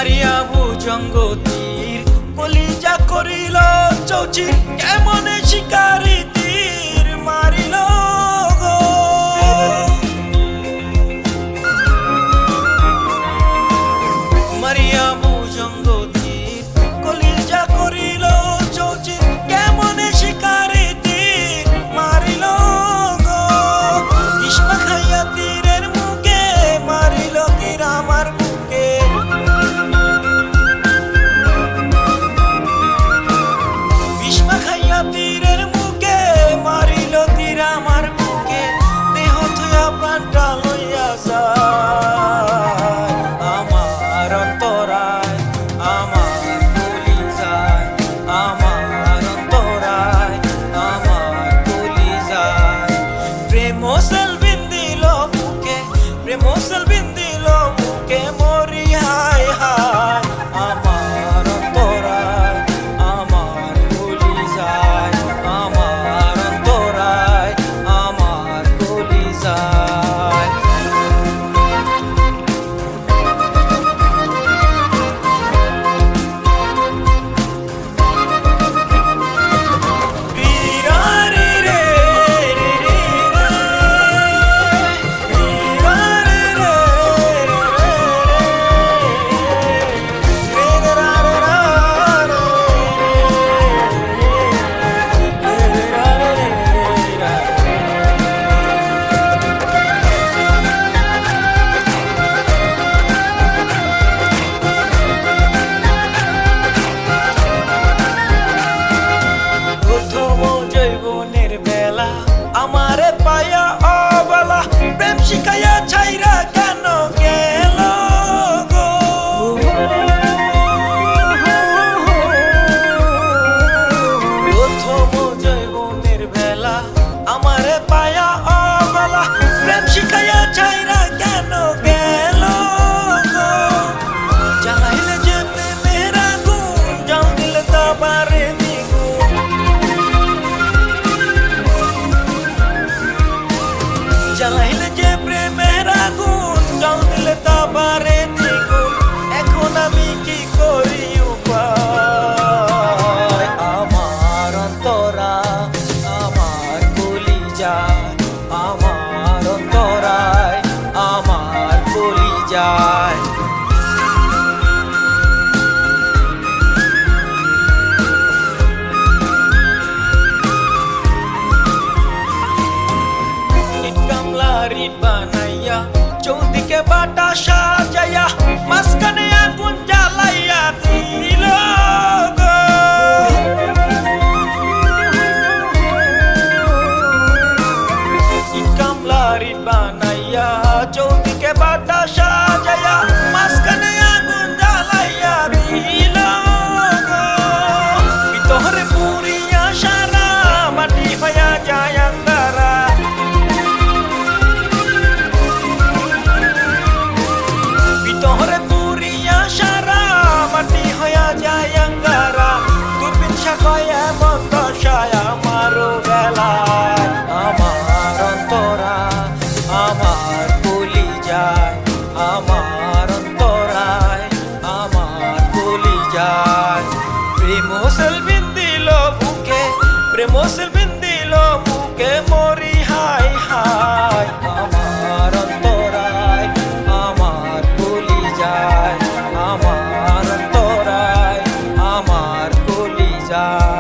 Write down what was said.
মারিয়া ভুজঙ্গ তীর কলিজা করিল চৌচির কেমনে শিকারি তীর মারিল গো। মারিয়া ভুজঙ্গ তীর কলিজা করিল চৌচির কেমনে শিকারি তীর মারিল গো। ইস্মা খাইয়া তীরের মুখে মারিল তীর আমার বুকে। ইস্মা খাইয়া তীরের মুখে মারিল তীর আমার বুকে। দেহ থুয়া প্রাণটা লইয়া যায় আমার অন্তরায় আমার কলিজায়। আমার অন্তরায় আমার কলিজায়। প্রেম সেলবিন দিল বুকে প্রেম সেলবিন দিল বুকে মরি হায় হায় আমার অন্তরায় আমার কলিজায়। আমার অন্তরায় আমার কলিজায়। বিরারি রে রে রে রে, বিরারি রে রে রে রে, রে রে রা রে রা রে, রে রে রা রে রা। প্রথম যৌবনের বেলা আমারে পায়া অবলা প্রেম শিখাইয়া ছাইরা কেন গেল গো। প্রথম যৌবনের বেলা আমারে পায়া অবলা প্রেম শিখাইয়া ছাইরা কেন গেল গো। জ্বালাইলে যে প্রেমের আগুন জাল দিলে তা পারে দ্বিগুণ। জ্বালাইলে যে প্রেমের আগুন জাল দিলে তা পারে দ্বিগুণ। এখন আমি কি করি উপায় আমার অন্তরা আমার কলিজায়। আমার অন্তরায় আমার কলিজায়। ইট কামলা রিট বানাইয়া চৌদিকে বাটা সাজাইয়া মাঝখানে আগুন জ্বালাইয়া দিল গো। ইট কামলা রিট বানাইয়া চৌদিকে বাটা সাজাইয়া মাঝখানে আগুন জ্বালাইয়া দিল গো। ভিতরে পুরিয়া সারা মাটি হইয়া যায় আন্ধারা। ভিতরে পুরিয়া সারা মাটি হইয়া যায় আঙ্গারা। দূরবীন শাখায় এমন দশায় আমারও বেলায়। আমার অন্তরা আমার কলিজায়। আমার অন্তরায় আমার কলিজায়। প্রেম সেলবিন দিল বুকে প্রেম সেলবিন দিল বুকে মরি হায় হায় আমার অন্তরায় আমার কলিজায়। আমার অন্তরায় আমার কলিজায়।